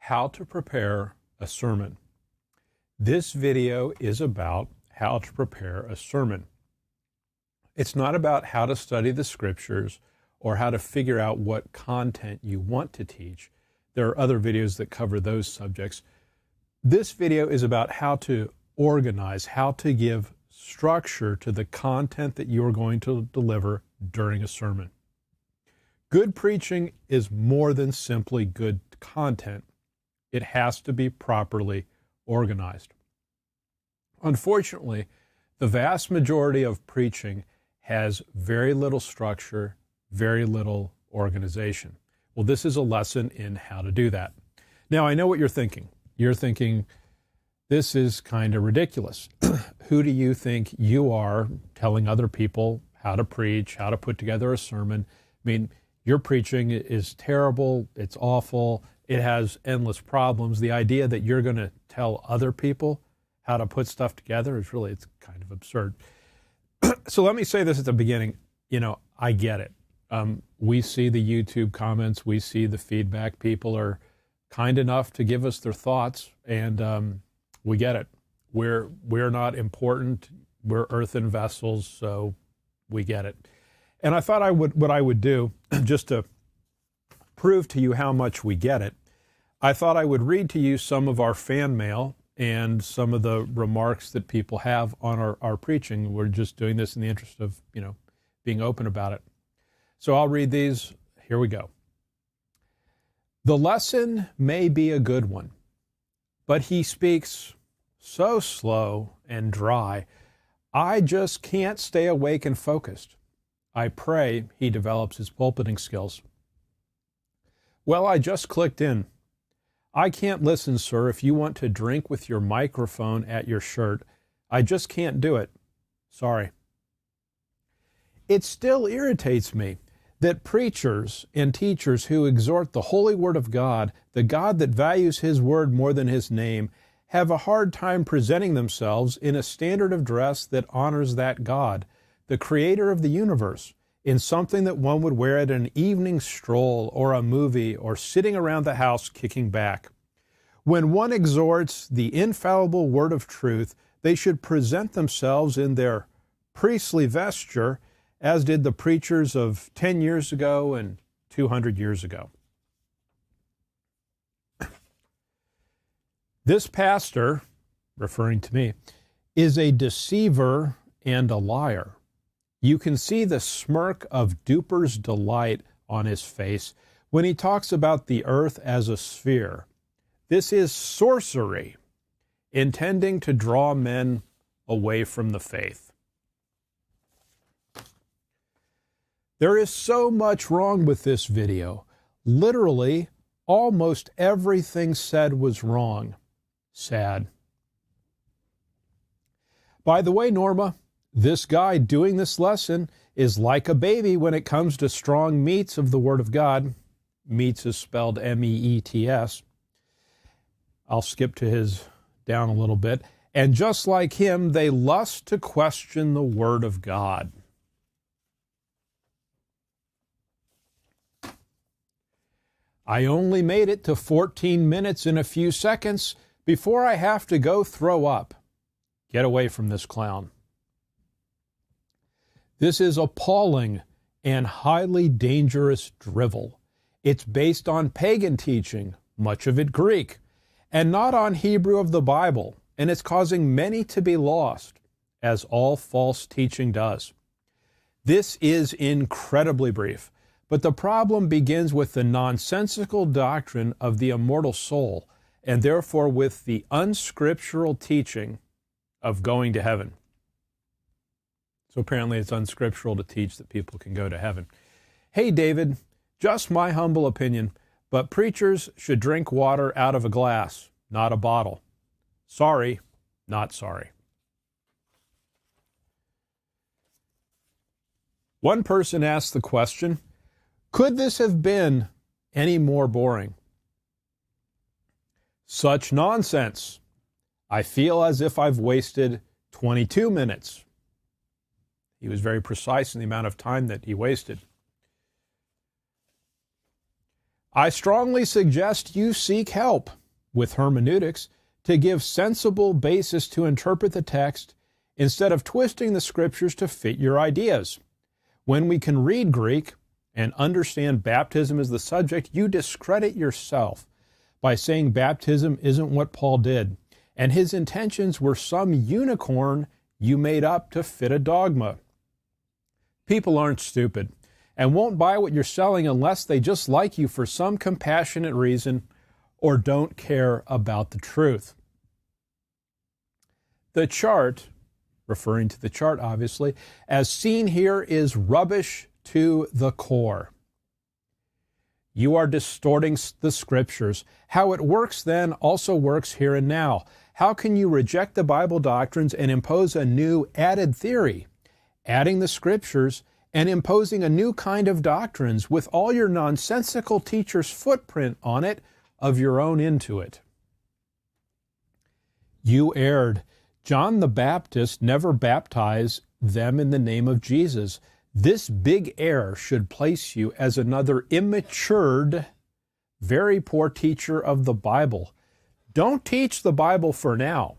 how to prepare a sermon. This video is about how to prepare a sermon. It's not about how to study the scriptures or how to figure out what content you want to teach. There are other videos that cover those subjects. This video is about how to organize, how to give structure to the content that you're going to deliver during a sermon. Good preaching is more than simply good content. It has to be properly organized. Unfortunately, the vast majority of preaching has very little structure, very little organization. Well, this is a lesson in how to do that. Now, I know what you're thinking. You're thinking, this is kind of ridiculous. Who do you think you are telling other people how to preach, how to put together a sermon? I mean, your preaching is terrible, it's awful, it has endless problems. The idea that you're going to tell other people how to put stuff together is really, it's kind of absurd. So let me say this at the beginning. I get it. We see the YouTube comments, we see the feedback. People are kind enough to give us their thoughts, and we get it. We're not important. We're earthen vessels, so we get it. And I thought what I would do, just to prove to you how much we get it, I thought I would read to you some of our fan mail and some of the remarks that people have on our preaching. We're just doing this in the interest of, being open about it. So I'll read these. Here we go. The lesson may be a good one, but he speaks so slow and dry, I just can't stay awake and focused. I pray he develops his pulpiting skills. Well, I just clicked in. I can't listen, sir, if you want to drink with your microphone at your shirt. I just can't do it. Sorry. It still irritates me that preachers and teachers who exhort the holy word of God, the God that values his word more than his name, have a hard time presenting themselves in a standard of dress that honors that God, the creator of the universe, in something that one would wear at an evening stroll or a movie or sitting around the house kicking back. When one exhorts the infallible word of truth, they should present themselves in their priestly vesture, as did the preachers of 10 years ago and 200 years ago. This pastor, referring to me, is a deceiver and a liar. You can see the smirk of duper's delight on his face when he talks about the earth as a sphere. This is sorcery, intending to draw men away from the faith. There is so much wrong with this video. Literally, almost everything said was wrong. Sad. By the way, Norma, this guy doing this lesson is like a baby when it comes to strong meats of the Word of God. Meats is spelled M-E-E-T-S. I'll skip to his down a little bit. And just like him, they lust to question the Word of God. I only made it to 14 minutes and a few seconds before I have to go throw up. Get away from this clown. This is appalling and highly dangerous drivel. It's based on pagan teaching, much of it Greek, and not on Hebrew of the Bible, and it's causing many to be lost, as all false teaching does. This is incredibly brief, but the problem begins with the nonsensical doctrine of the immortal soul, and therefore with the unscriptural teaching of going to heaven. So apparently it's unscriptural to teach that people can go to heaven. Hey, David, just my humble opinion, but preachers should drink water out of a glass, not a bottle. Sorry, not sorry. One person asked the question, could this have been any more boring? Such nonsense. I feel as if I've wasted 22 minutes. He was very precise in the amount of time that he wasted. I strongly suggest you seek help with hermeneutics to give sensible basis to interpret the text instead of twisting the scriptures to fit your ideas. When we can read Greek and understand baptism as the subject, you discredit yourself by saying baptism isn't what Paul did, and his intentions were some unicorn you made up to fit a dogma. People aren't stupid and won't buy what you're selling unless they just like you for some compassionate reason or don't care about the truth. The chart, referring to the chart obviously, as seen here is rubbish to the core. You are distorting the scriptures. How it works then also works here and now. How can you reject the Bible doctrines and impose a new added theory, adding the scriptures and imposing a new kind of doctrines with all your nonsensical teacher's footprint on it of your own into it? You erred. John the Baptist never baptized them in the name of Jesus. This big error should place you as another immatured, very poor teacher of the Bible. Don't teach the Bible for now.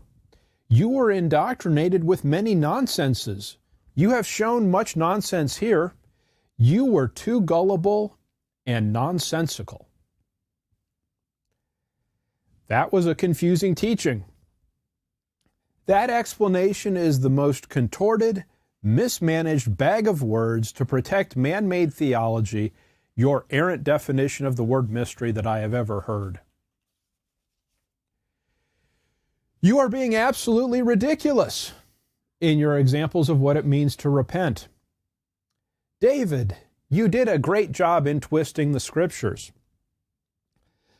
You were indoctrinated with many nonsenses. You have shown much nonsense here. You were too gullible and nonsensical. That was a confusing teaching. That explanation is the most contorted, mismanaged bag of words to protect man-made theology, your errant definition of the word mystery that I have ever heard. You are being absolutely ridiculous in your examples of what it means to repent. David, you did a great job in twisting the scriptures.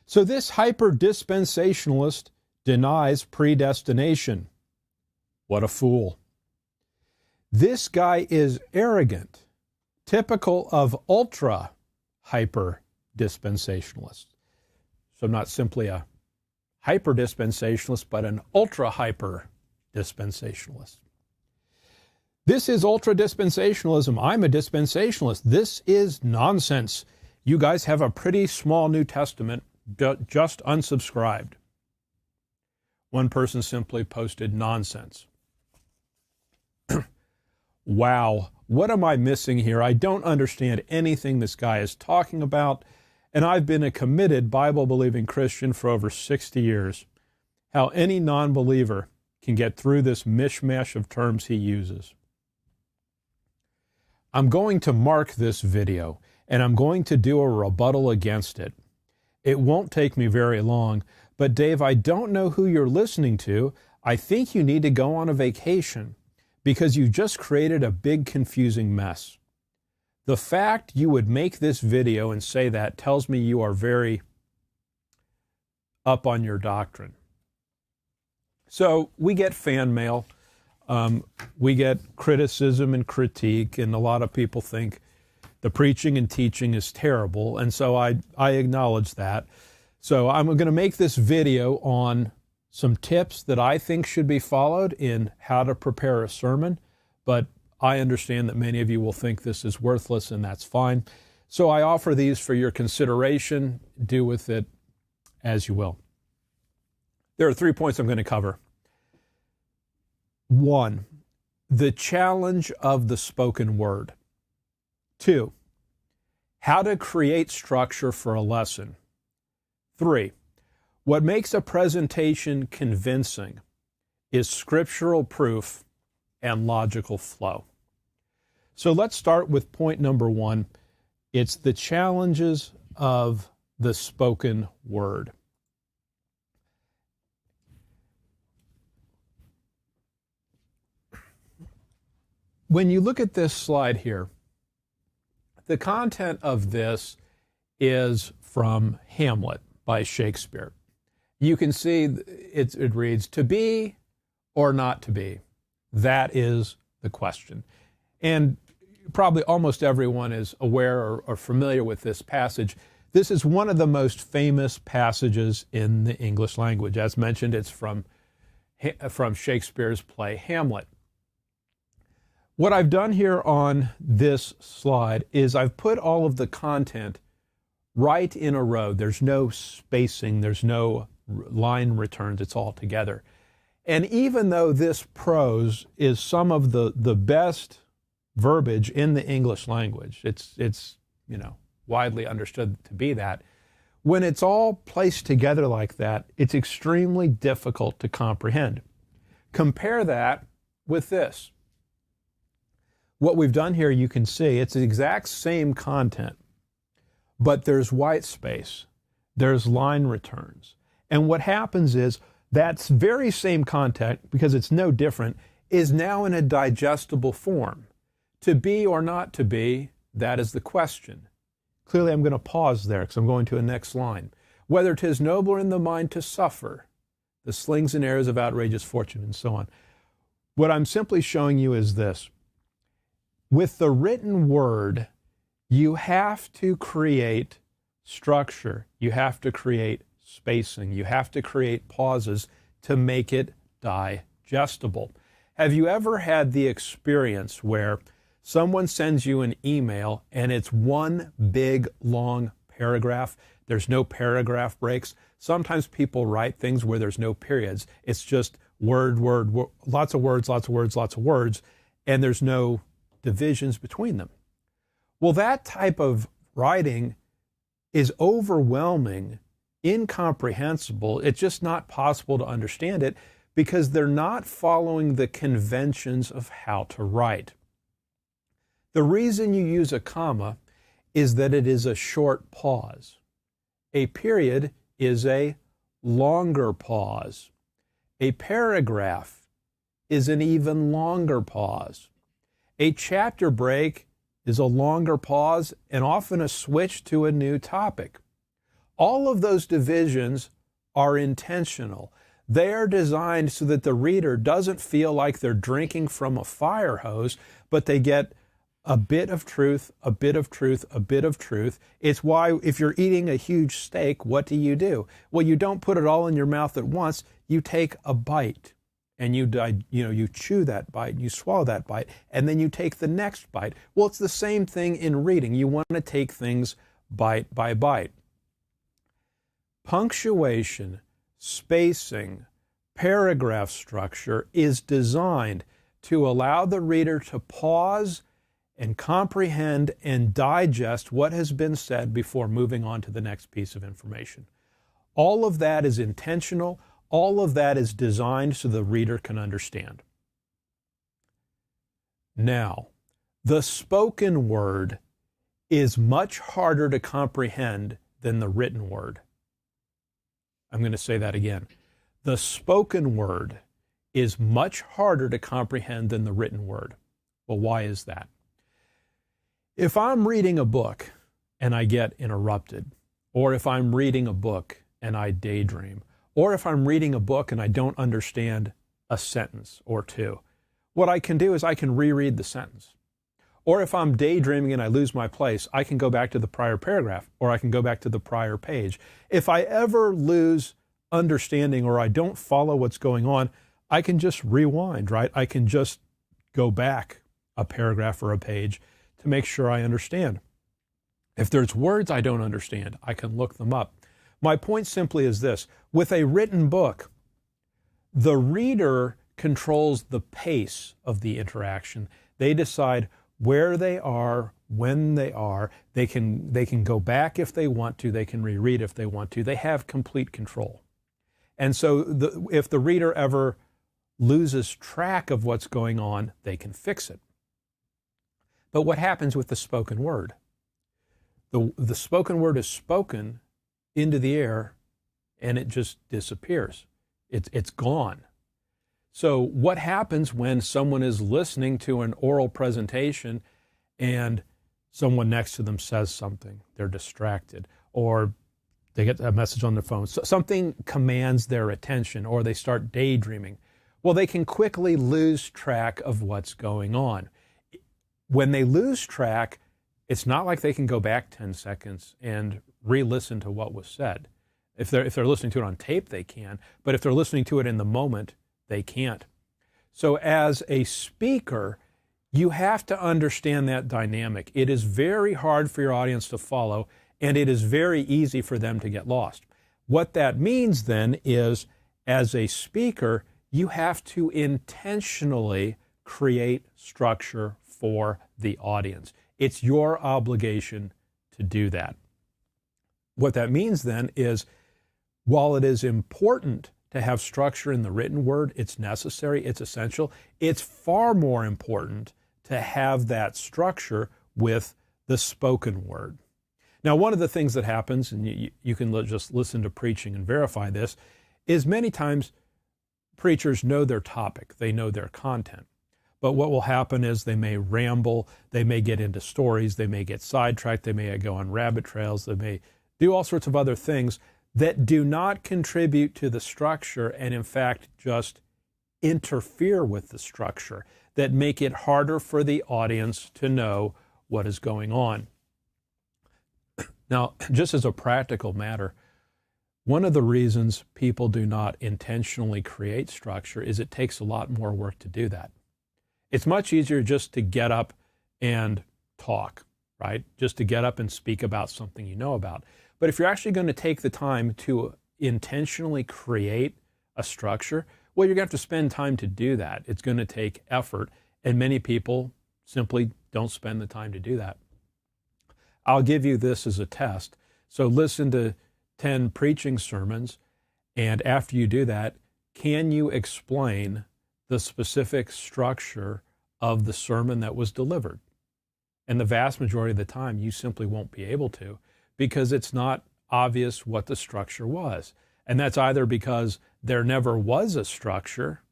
So this hyper-dispensationalist denies predestination. What a fool. This guy is arrogant, typical of ultra-hyper-dispensationalist. So not simply a hyper-dispensationalist, but an ultra-hyper-dispensationalist. This is ultra-dispensationalism. I'm a dispensationalist. This is nonsense. You guys have a pretty small New Testament, just unsubscribed. One person simply posted nonsense. Wow, what am I missing here? I don't understand anything this guy is talking about, and I've been a committed Bible-believing Christian for over 60 years. How any non-believer can get through this mishmash of terms he uses. I'm going to mark this video, and I'm going to do a rebuttal against it. It won't take me very long, but Dave, I don't know who you're listening to. I think you need to go on a vacation, because you just created a big confusing mess. The fact you would make this video and say that tells me you are very up on your doctrine. So we get fan mail, we get criticism and critique, and a lot of people think the preaching and teaching is terrible, and so I acknowledge that. So I'm going to make this video on some tips that I think should be followed in how to prepare a sermon, but I understand that many of you will think this is worthless, and that's fine. So I offer these for your consideration. Do with it as you will. There are 3 points I'm going to cover. 1, the challenge of the spoken word. 2, how to create structure for a lesson. 3, what makes a presentation convincing is scriptural proof and logical flow. So let's start with point number 1. It's the challenges of the spoken word. When you look at this slide here, the content of this is from Hamlet by Shakespeare. You can see it reads, "To be or not to be?" That is the question. And probably almost everyone is aware or familiar with this passage. This is one of the most famous passages in the English language. As mentioned, it's from Shakespeare's play Hamlet. What I've done here on this slide is I've put all of the content right in a row. There's no spacing, there's no line returns, it's all together. And even though this prose is some of the best verbiage in the English language, it's widely understood to be that, when it's all placed together like that, it's extremely difficult to comprehend. Compare that with this. What we've done here, you can see, it's the exact same content, but there's white space, there's line returns. And what happens is that very same content, because it's no different, is now in a digestible form. To be or not to be, that is the question. Clearly, I'm going to pause there because I'm going to the next line. Whether 'tis nobler in the mind to suffer, the slings and arrows of outrageous fortune, and so on. What I'm simply showing you is this. With the written word, you have to create structure. You have to create spacing. You have to create pauses to make it digestible. Have you ever had the experience where someone sends you an email and it's one big, long paragraph? There's no paragraph breaks. Sometimes people write things where there's no periods. It's just word, lots of words, and there's no divisions between them. Well, that type of writing is overwhelming, incomprehensible. It's just not possible to understand it because they're not following the conventions of how to write. The reason you use a comma is that it is a short pause. A period is a longer pause. A paragraph is an even longer pause. A chapter break is a longer pause and often a switch to a new topic. All of those divisions are intentional. They are designed so that the reader doesn't feel like they're drinking from a fire hose, but they get a bit of truth, a bit of truth, a bit of truth. It's why if you're eating a huge steak, what do? Well, you don't put it all in your mouth at once. You take a bite and you chew that bite, you swallow that bite, and then you take the next bite. Well, it's the same thing in reading. You want to take things bite by bite. Punctuation, spacing, paragraph structure is designed to allow the reader to pause and comprehend and digest what has been said before moving on to the next piece of information. All of that is intentional. All of that is designed so the reader can understand. Now, the spoken word is much harder to comprehend than the written word. I'm going to say that again. The spoken word is much harder to comprehend than the written word. Well, why is that? If I'm reading a book and I get interrupted, or if I'm reading a book and I daydream, or if I'm reading a book and I don't understand a sentence or two, what I can do is I can reread the sentence. Or if I'm daydreaming and I lose my place, I can go back to the prior paragraph, or I can go back to the prior page. If I ever lose understanding or I don't follow what's going on, I can just rewind, right? I can just go back a paragraph or a page to make sure I understand. If there's words I don't understand, I can look them up. My point simply is this. With a written book, the reader controls the pace of the interaction. They decide where they are, when they are. They can go back if they want to. They can reread if they want to. They have complete control. And so if the reader ever loses track of what's going on, they can fix it. But what happens with the spoken word? The spoken word is spoken into the air and it just disappears. It's gone. So what happens when someone is listening to an oral presentation and someone next to them says something? They're distracted, or they get a message on their phone. So something commands their attention, or they start daydreaming. Well, they can quickly lose track of what's going on. When they lose track, it's not like they can go back 10 seconds and re-listen to what was said. If they're listening to it on tape, they can. But if they're listening to it in the moment, they can't. So as a speaker, you have to understand that dynamic. It is very hard for your audience to follow, and it is very easy for them to get lost. What that means then is, as a speaker, you have to intentionally create structure for the audience. It's your obligation to do that. What that means then is, while it is important to have structure in the written word, it's necessary, it's essential, it's far more important to have that structure with the spoken word. Now, one of the things that happens, and you can just listen to preaching and verify this, is many times preachers know their topic, they know their content. But what will happen is they may ramble, they may get into stories, they may get sidetracked, they may go on rabbit trails, they may do all sorts of other things that do not contribute to the structure and, in fact, just interfere with the structure, that make it harder for the audience to know what is going on. Now, just as a practical matter, one of the reasons people do not intentionally create structure is it takes a lot more work to do that. It's much easier just to get up and talk, right? Just to get up and speak about something you know about. But if you're actually going to take the time to intentionally create a structure, well, you're going to have to spend time to do that. It's going to take effort, and many people simply don't spend the time to do that. I'll give you this as a test. So listen to 10 preaching sermons, and after you do that, can you explain the specific structure of the sermon that was delivered? And the vast majority of the time, you simply won't be able to, because it's not obvious what the structure was. And that's either because there never was a structure,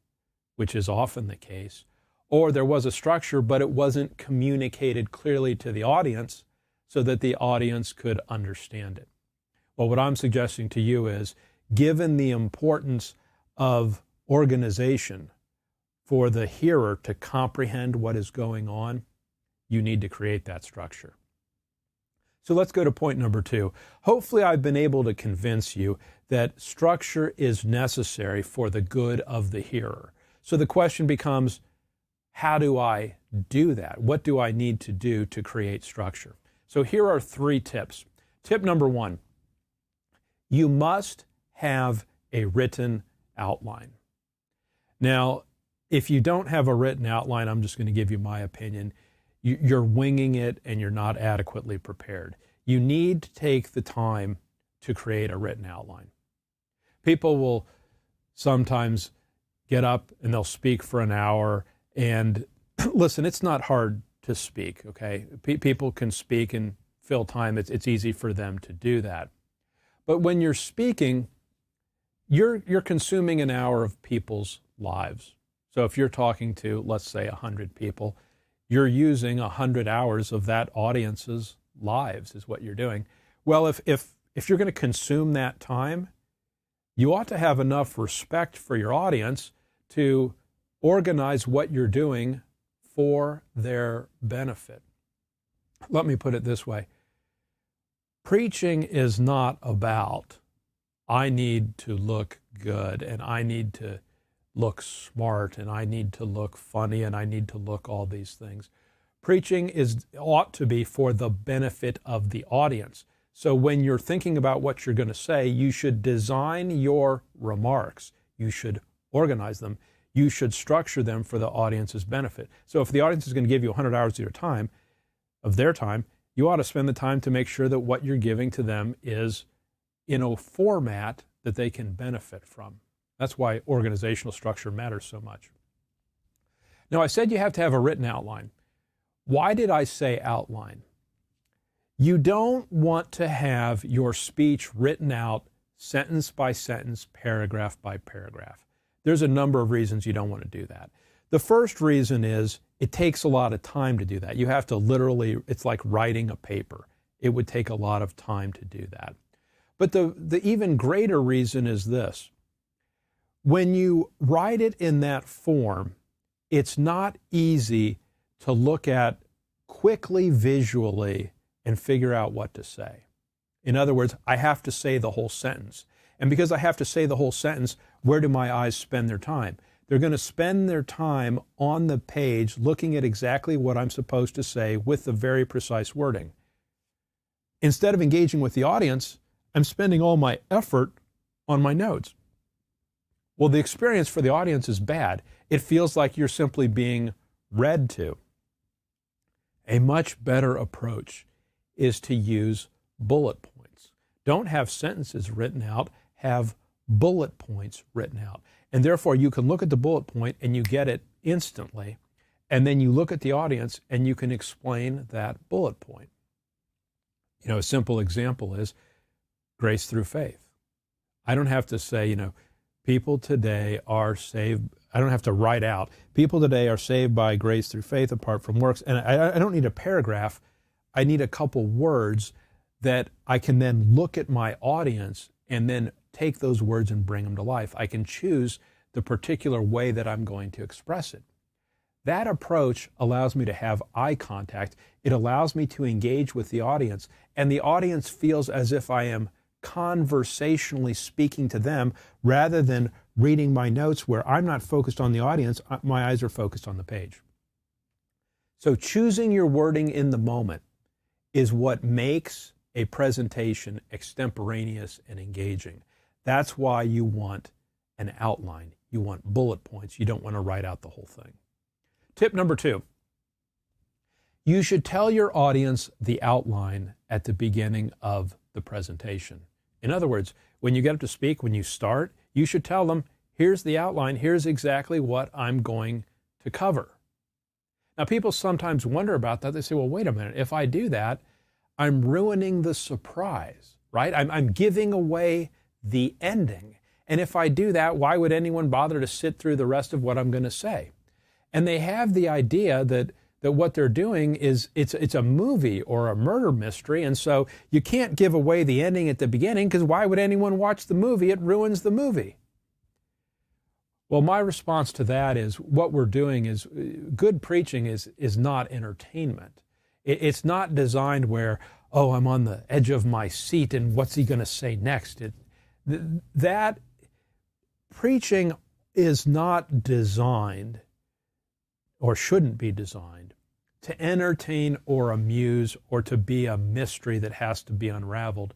which is often the case, or there was a structure, but it wasn't communicated clearly to the audience so that the audience could understand it. Well, what I'm suggesting to you is, given the importance of organization for the hearer to comprehend what is going on, you need to create that structure. So let's go to point number 2. Hopefully I've been able to convince you that structure is necessary for the good of the hearer. So the question becomes, how do I do that? What do I need to do to create structure? So here are 3 tips. Tip number 1, you must have a written outline. Now, if you don't have a written outline, I'm just going to give you my opinion. You're winging it and you're not adequately prepared. You need to take the time to create a written outline. People will sometimes get up and they'll speak for an hour, and listen, it's not hard to speak, okay? People can speak and fill time. It's easy for them to do that. But when you're speaking, you're consuming an hour of people's lives. So if you're talking to, let's say, 100 people, you're using 100 hours of that audience's lives is what you're doing. Well, if you're going to consume that time, you ought to have enough respect for your audience to organize what you're doing for their benefit. Let me put it this way. Preaching is not about, I need to look good and I need to look smart and I need to look funny and I need to look all these things. Preaching ought to be for the benefit of the audience. So when you're thinking about what you're going to say, you should design your remarks. You should organize them. You should structure them for the audience's benefit. So if the audience is going to give you 100 hours of their time, you ought to spend the time to make sure that what you're giving to them is in a format that they can benefit from. That's why organizational structure matters so much. Now, I said you have to have a written outline. Why did I say outline? You don't want to have your speech written out sentence by sentence, paragraph by paragraph. There's a number of reasons you don't want to do that. The first reason is it takes a lot of time to do that. You have to literally, it's like writing a paper. It would take a lot of time to do that. But the even greater reason is this. When you write it in that form, it's not easy to look at quickly visually and figure out what to say. In other words, I have to say the whole sentence. And because I have to say the whole sentence, where do my eyes spend their time? They're going to spend their time on the page looking at exactly what I'm supposed to say with the very precise wording. Instead of engaging with the audience, I'm spending all my effort on my notes. Well, the experience for the audience is bad. It feels like you're simply being read to. A much better approach is to use bullet points. Don't have sentences written out, have bullet points written out. And therefore, you can look at the bullet point and you get it instantly. And then you look at the audience and you can explain that bullet point. You know, a simple example is grace through faith. I don't have to say, people today are saved. I don't have to write out, people today are saved by grace through faith apart from works. And I don't need a paragraph. I need a couple words that I can then look at my audience and then take those words and bring them to life. I can choose the particular way that I'm going to express it. That approach allows me to have eye contact. It allows me to engage with the audience, and the audience feels as if I am conversationally speaking to them rather than reading my notes where I'm not focused on the audience, my eyes are focused on the page. So choosing your wording in the moment is what makes a presentation extemporaneous and engaging. That's why you want an outline. You want bullet points. You don't want to write out the whole thing. Tip number 2, you should tell your audience the outline at the beginning of the presentation. In other words, when you get up to speak, when you start, you should tell them, here's the outline, here's exactly what I'm going to cover. Now, people sometimes wonder about that. They say, well, wait a minute, if I do that, I'm ruining the surprise, right? I'm giving away the ending. And if I do that, why would anyone bother to sit through the rest of what I'm going to say? And they have the idea that what they're doing is it's a movie or a murder mystery, and so you can't give away the ending at the beginning because why would anyone watch the movie? It ruins the movie. Well, my response to that is what we're doing is good preaching is not entertainment. It's not designed where, oh, I'm on the edge of my seat and what's he going to say next? That preaching is not designed or shouldn't be designed to entertain or amuse or to be a mystery that has to be unraveled.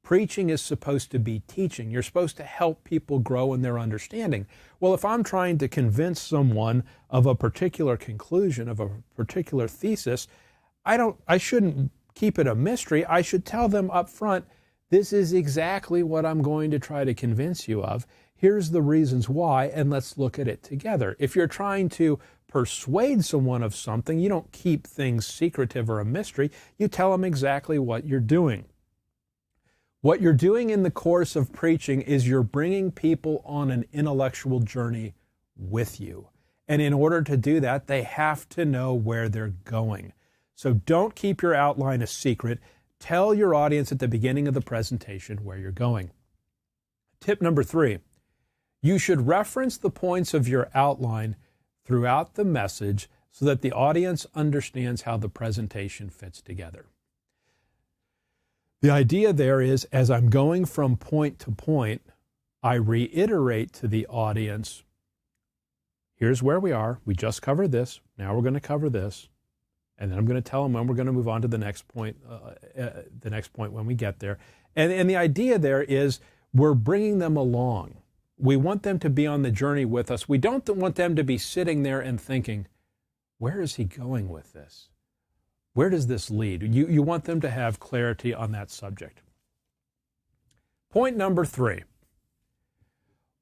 Preaching is supposed to be teaching. You're supposed to help people grow in their understanding. Well, if I'm trying to convince someone of a particular conclusion, of a particular thesis, I shouldn't keep it a mystery. I should tell them up front, this is exactly what I'm going to try to convince you of. Here's the reasons why, and let's look at it together. If you're trying to persuade someone of something, you don't keep things secretive or a mystery. You tell them exactly what you're doing. What you're doing in the course of preaching is you're bringing people on an intellectual journey with you. And in order to do that, they have to know where they're going. So don't keep your outline a secret. Tell your audience at the beginning of the presentation where you're going. Tip number 3, you should reference the points of your outline throughout the message so that the audience understands how the presentation fits together. The idea there is, as I'm going from point to point, I reiterate to the audience, here's where we are. We just covered this. Now we're going to cover this. And then I'm going to tell them when we're going to move on to the next point when we get there. And the idea there is we're bringing them along. We want them to be on the journey with us. We don't want them to be sitting there and thinking, where is he going with this? Where does this lead? You want them to have clarity on that subject. Point number 3.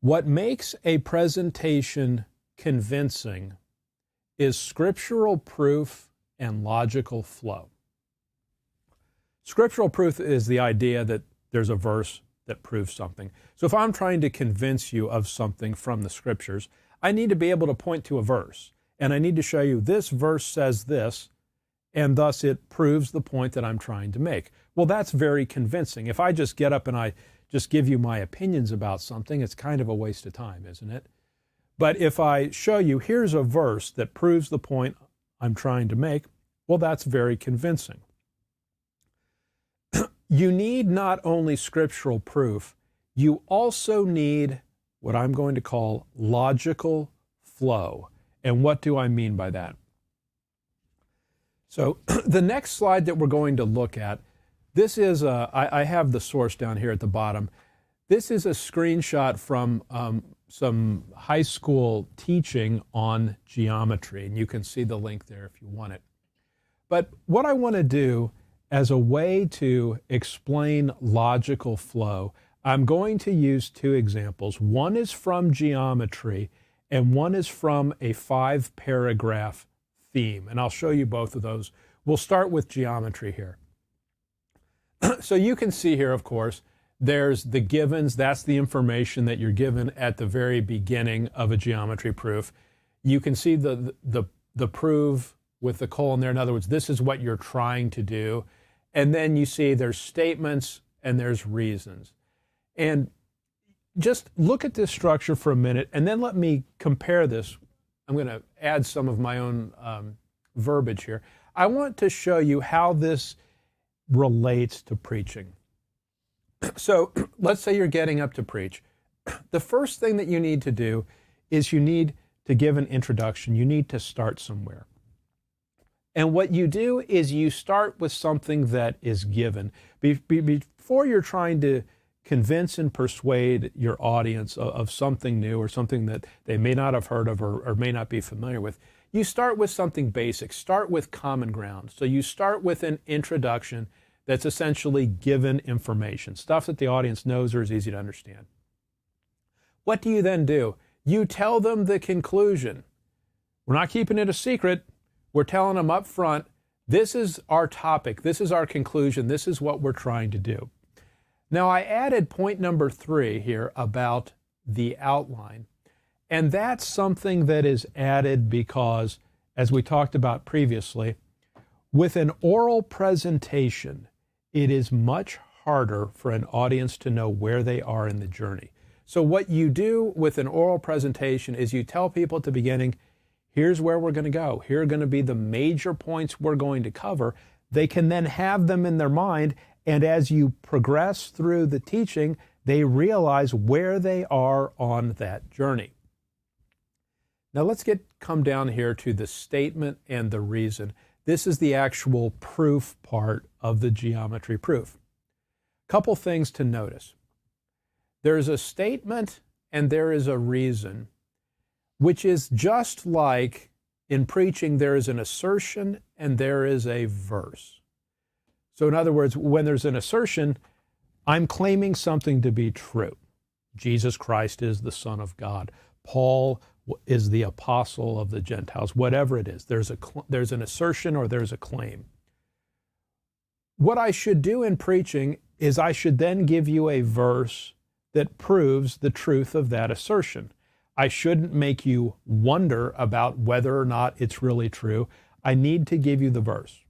What makes a presentation convincing is scriptural proof and logical flow. Scriptural proof is the idea that there's a verse that proves something. So if I'm trying to convince you of something from the scriptures, I need to be able to point to a verse. And I need to show you this verse says this, and thus it proves the point that I'm trying to make. Well, that's very convincing. If I just get up and I just give you my opinions about something, it's kind of a waste of time, isn't it? But if I show you, here's a verse that proves the point I'm trying to make, well, that's very convincing. You need not only scriptural proof, you also need what I'm going to call logical flow. And what do I mean by that? So the next slide that we're going to look at This is, I have the source down here at the bottom. This is a screenshot from some high school teaching on geometry, and you can see the link there if you want it. But what I want to do as a way to explain logical flow, I'm going to use two examples. One is from geometry, and one is from a 5-paragraph theme, and I'll show you both of those. We'll start with geometry here. So you can see here, of course, there's the givens. That's the information that you're given at the very beginning of a geometry proof. You can see the proof with the colon there. In other words, this is what you're trying to do. And then you see there's statements and there's reasons. And just look at this structure for a minute, and then let me compare this. I'm going to add some of my own verbiage here. I want to show you how this relates to preaching. So let's say you're getting up to preach. The first thing that you need to do is you need to give an introduction. You need to start somewhere. And what you do is you start with something that is given. Before you're trying to convince and persuade your audience of something new or something that they may not have heard of or may not be familiar with, you start with something basic. Start with common ground. So you start with an introduction that's essentially given information, stuff that the audience knows or is easy to understand. What do you then do? You tell them the conclusion. We're not keeping it a secret. We're telling them up front, this is our topic, this is our conclusion, this is what we're trying to do. Now, I added point number 3 here about the outline. And that's something that is added because, as we talked about previously, with an oral presentation, it is much harder for an audience to know where they are in the journey. So what you do with an oral presentation is you tell people at the beginning, here's where we're going to go. Here are going to be the major points we're going to cover. They can then have them in their mind, and as you progress through the teaching, they realize where they are on that journey. Now let's come down here to the statement and the reason. This is the actual proof part of the geometry proof. Couple things to notice. There's a statement and there is a reason, which is just like in preaching, there is an assertion and there is a verse. So in other words, when there's an assertion, I'm claiming something to be true. Jesus Christ is the Son of God. Paul is the apostle of the Gentiles. Whatever it is, there's an assertion or there's a claim. What I should do in preaching is I should then give you a verse that proves the truth of that assertion. I shouldn't make you wonder about whether or not it's really true. I need to give you the verse.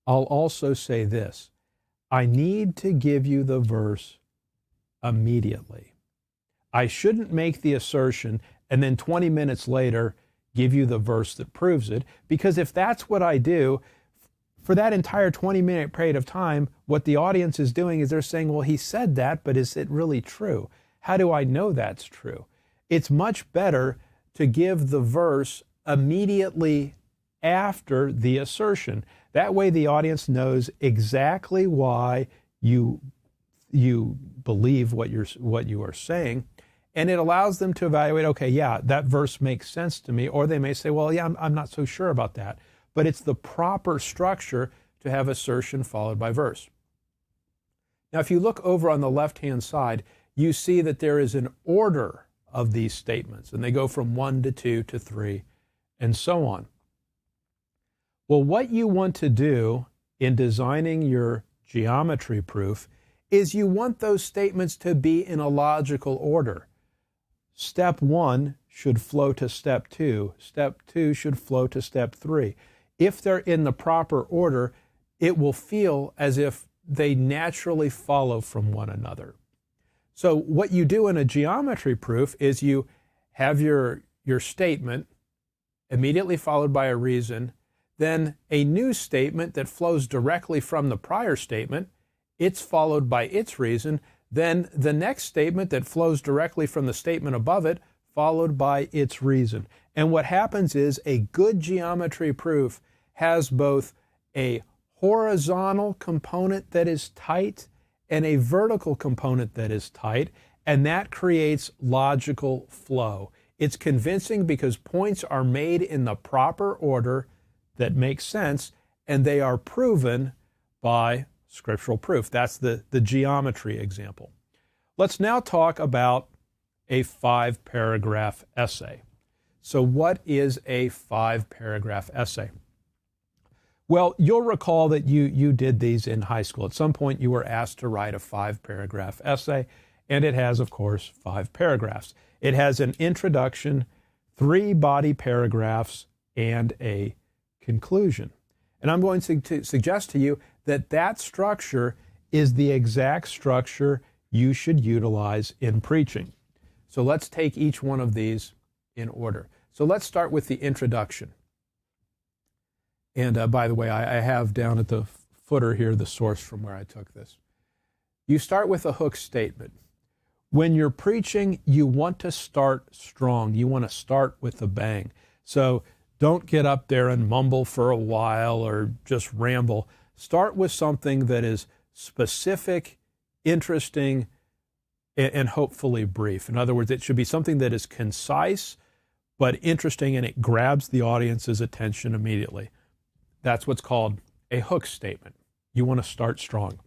I'll also say this. I need to give you the verse immediately. I shouldn't make the assertion and then 20 minutes later give you the verse that proves it, because if that's what I do, for that entire 20-minute period of time, what the audience is doing is they're saying, well, he said that, but is it really true? How do I know that's true? It's much better to give the verse immediately after the assertion. That way the audience knows exactly why you believe what you are saying, and it allows them to evaluate, okay, yeah, that verse makes sense to me, or they may say, well, yeah, I'm not so sure about that. But it's the proper structure to have assertion followed by verse. Now, if you look over on the left-hand side, you see that there is an order of these statements, and they go from 1 to 2 to 3, and so on. Well, what you want to do in designing your geometry proof is you want those statements to be in a logical order. Step 1 should flow to step 2. Step 2 should flow to step 3. If they're in the proper order, it will feel as if they naturally follow from one another. So what you do in a geometry proof is you have your statement immediately followed by a reason, then a new statement that flows directly from the prior statement, it's followed by its reason, then the next statement that flows directly from the statement above it, followed by its reason. And what happens is a good geometry proof has both a horizontal component that is tight and a vertical component that is tight, and that creates logical flow. It's convincing because points are made in the proper order that makes sense, and they are proven by scriptural proof. That's the geometry example. Let's now talk about a 5-paragraph essay. So what is a 5-paragraph essay? Well, you'll recall that you did these in high school. At some point, you were asked to write a 5-paragraph essay, and it has, of course, 5 paragraphs. It has an introduction, 3 body paragraphs, and a conclusion. And I'm going to suggest to you that that structure is the exact structure you should utilize in preaching. So let's take each one of these in order. So let's start with the introduction. And by the way, I have down at the footer here the source from where I took this. You start with a hook statement. When you're preaching, you want to start strong. You want to start with a bang. So don't get up there and mumble for a while or just ramble. Start with something that is specific, interesting, and hopefully brief. In other words, it should be something that is concise but interesting, and it grabs the audience's attention immediately. That's what's called a hook statement. You want to start strong.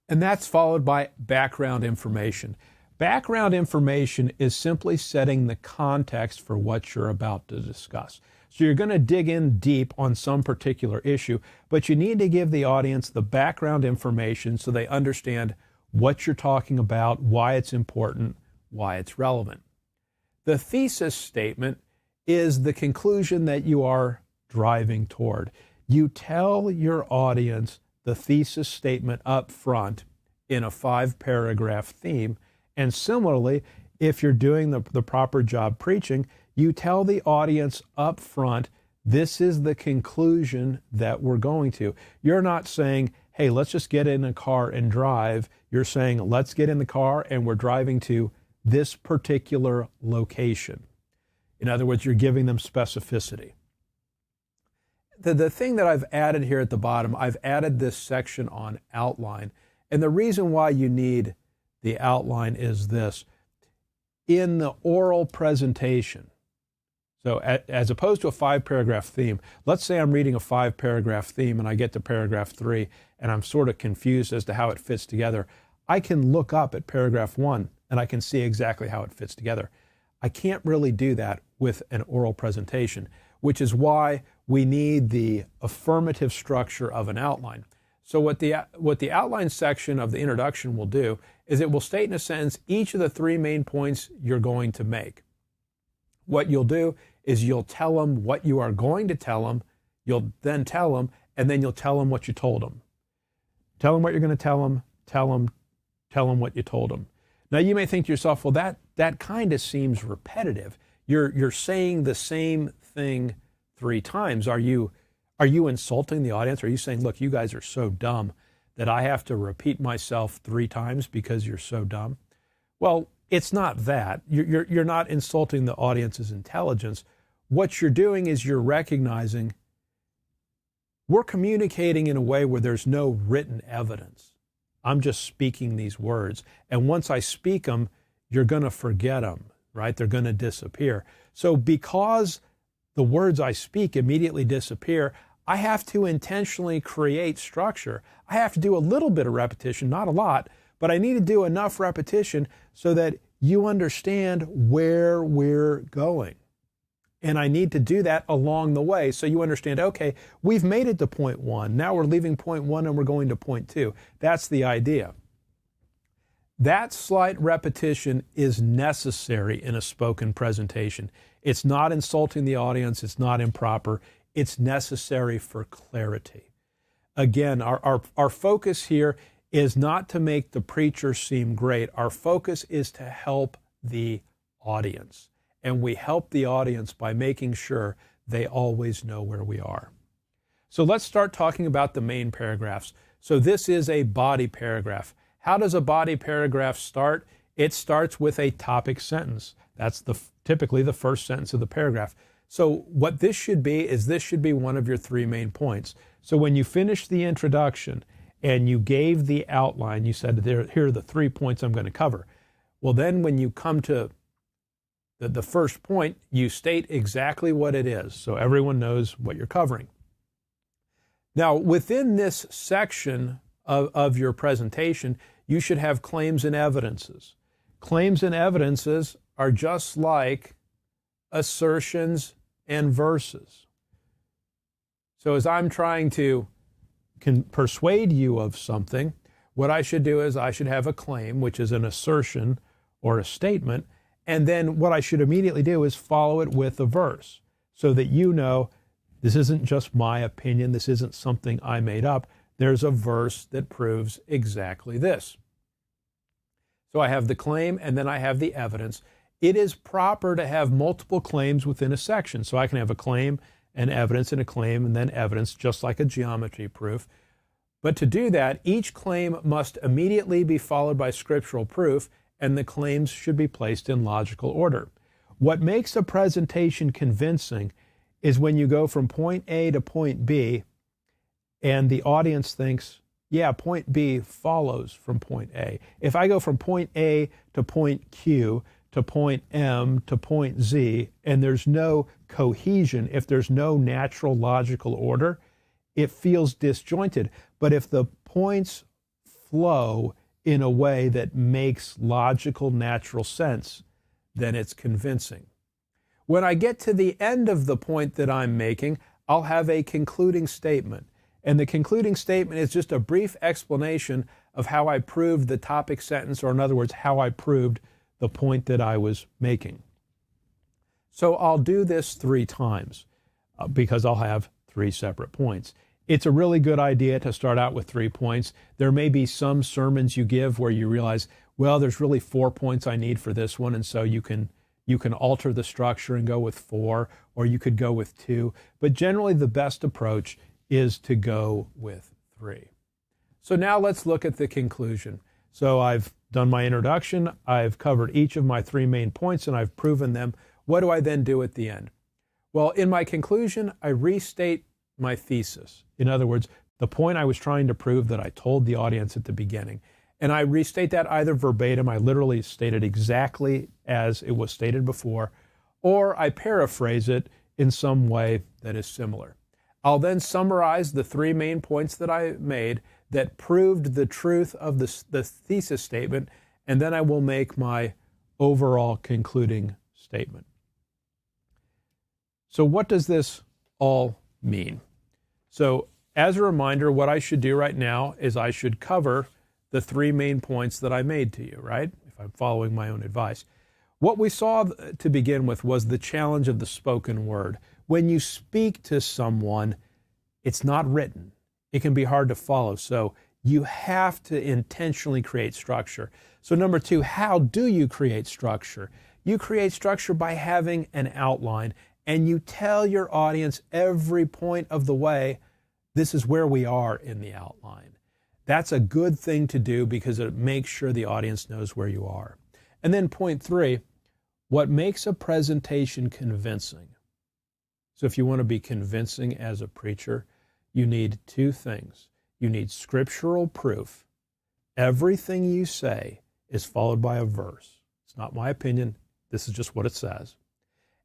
And that's followed by background information. Background information is simply setting the context for what you're about to discuss. So you're going to dig in deep on some particular issue, but you need to give the audience the background information so they understand what you're talking about, why it's important, why it's relevant. The thesis statement is the conclusion that you are driving toward. You tell your audience the thesis statement up front in a 5-paragraph theme. And similarly, if you're doing the proper job preaching, you tell the audience up front, this is the conclusion that we're going to. You're not saying, hey, let's just get in a car and drive. You're saying, let's get in the car and we're driving to this particular location. In other words, you're giving them specificity. The thing that I've added here at the bottom, I've added this section on outline. And the reason why you need the outline is this. In the oral presentation, so as opposed to a 5-paragraph theme, let's say I'm reading a 5-paragraph theme and I get to paragraph 3 and I'm sort of confused as to how it fits together. I can look up at paragraph 1 and I can see exactly how it fits together. I can't really do that with an oral presentation, which is why we need the affirmative structure of an outline. So what the outline section of the introduction will do is it will state in a sentence each of the 3 main points you're going to make. What you'll do is you'll tell them what you are going to tell them, you'll then tell them, and then you'll tell them what you told them. Tell them what you're going to tell them what you told them. Now you may think to yourself, well, that kind of seems repetitive. You're saying the same thing 3 times. Are you insulting the audience? Are you saying, look, you guys are so dumb that I have to repeat myself 3 times because you're so dumb? Well, it's not that. You're not insulting the audience's intelligence. What you're doing is you're recognizing we're communicating in a way where there's no written evidence. I'm just speaking these words. And once I speak them, you're going to forget them, right? They're going to disappear. So because the words I speak immediately disappear, I have to intentionally create structure. I have to do a little bit of repetition, not a lot, but I need to do enough repetition so that you understand where we're going. And I need to do that along the way so you understand, okay, we've made it to point 1. Now we're leaving point 1 and we're going to point 2. That's the idea. That slight repetition is necessary in a spoken presentation. It's not insulting the audience. It's not improper. It's necessary for clarity. Again, our focus here is not to make the preacher seem great. Our focus is to help the audience. And we help the audience by making sure they always know where we are. So let's start talking about the main paragraphs. So this is a body paragraph. How does a body paragraph start? It starts with a topic sentence. That's typically the first sentence of the paragraph. So what this should be is this should be one of your three main points. So when you finish the introduction and you gave the outline, you said, here are the 3 points I'm going to cover. Well, then when you come to the first point, you state exactly what it is so everyone knows what you're covering. Now, within this section of your presentation, you should have claims and evidences. Claims and evidences are just like assertions and verses. So as I'm trying to persuade you of something, what I should do is I should have a claim, which is an assertion or a statement, and then what I should immediately do is follow it with a verse so that you know this isn't just my opinion, this isn't something I made up. There's a verse that proves exactly this. So I have the claim and then I have the evidence. It is proper to have multiple claims within a section. So I can have a claim, an evidence, and a claim, and then evidence, just like a geometry proof. But to do that, each claim must immediately be followed by scriptural proof, and the claims should be placed in logical order. What makes a presentation convincing is when you go from point A to point B, and the audience thinks, yeah, point B follows from point A. If I go from point A to point Q to point M to point Z, and there's no cohesion, if there's no natural logical order, it feels disjointed. But if the points flow in a way that makes logical, natural sense, then it's convincing. When I get to the end of the point that I'm making, I'll have a concluding statement. And the concluding statement is just a brief explanation of how I proved the topic sentence, or in other words, how I proved the point that I was making. So I'll do this 3 times because I'll have 3 separate points. It's a really good idea to start out with 3 points. There may be some sermons you give where you realize, well, there's really 4 points I need for this one, and so you can alter the structure and go with 4, or you could go with 2. But generally the best approach is to go with 3. So now let's look at the conclusion. So I've done my introduction, I've covered each of my 3 main points, and I've proven them. What do I then do at the end? Well, in my conclusion, I restate my thesis. In other words, the point I was trying to prove that I told the audience at the beginning. And I restate that either verbatim, I literally state it exactly as it was stated before, or I paraphrase it in some way that is similar. I'll then summarize the 3 main points that I made that proved the truth of the thesis statement, and then I will make my overall concluding statement. So what does this all mean? So as a reminder, what I should do right now is I should cover the 3 main points that I made to you, right? If I'm following my own advice. What we saw to begin with was the challenge of the spoken word. When you speak to someone, it's not written. It can be hard to follow. So you have to intentionally create structure. So number 2, how do you create structure? You create structure by having an outline, and you tell your audience every point of the way, this is where we are in the outline. That's a good thing to do because it makes sure the audience knows where you are. And then point 3, what makes a presentation convincing? So if you want to be convincing as a preacher, you need 2 things. You need scriptural proof. Everything you say is followed by a verse. It's not my opinion. This is just what it says.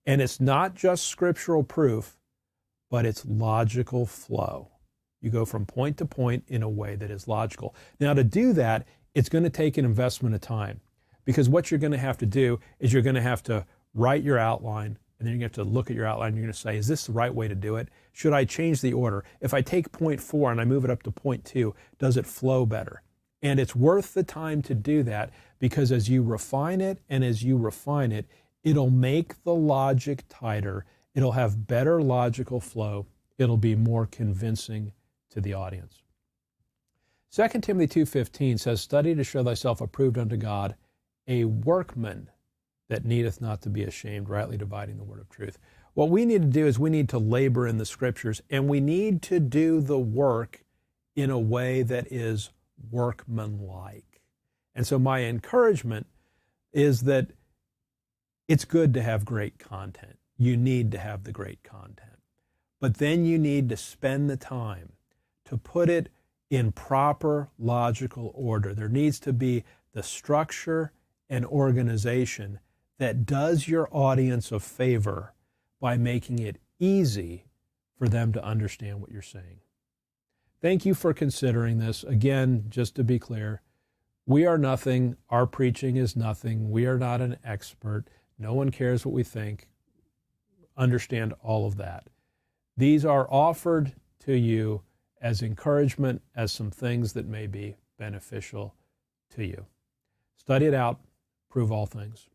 And it's not just scriptural proof, but it's logical flow. You go from point to point in a way that is logical. Now, to do that, it's going to take an investment of time, because what you're going to have to do is you're going to have to write your outline, and then you're going to have to look at your outline, and you're going to say, is this the right way to do it? Should I change the order? If I take point 4 and I move it up to point 2, does it flow better? And it's worth the time to do that, because as you refine it and as you refine it, it'll make the logic tighter. It'll have better logical flow. It'll be more convincing to the audience. 2 Timothy 2:15 says, study to show thyself approved unto God, a workman that needeth not to be ashamed, rightly dividing the word of truth. What we need to do is we need to labor in the scriptures, and we need to do the work in a way that is workmanlike. And so my encouragement is that it's good to have great content. you need to have the great content. But then you need to spend the time to put it in proper logical order. There needs to be the structure and organization that does your audience a favor by making it easy for them to understand what you're saying. Thank you for considering this. Again, just to be clear, we are nothing. Our preaching is nothing. We are not an expert. No one cares what we think. Understand all of that. These are offered to you as encouragement, as some things that may be beneficial to you. Study it out. Prove all things.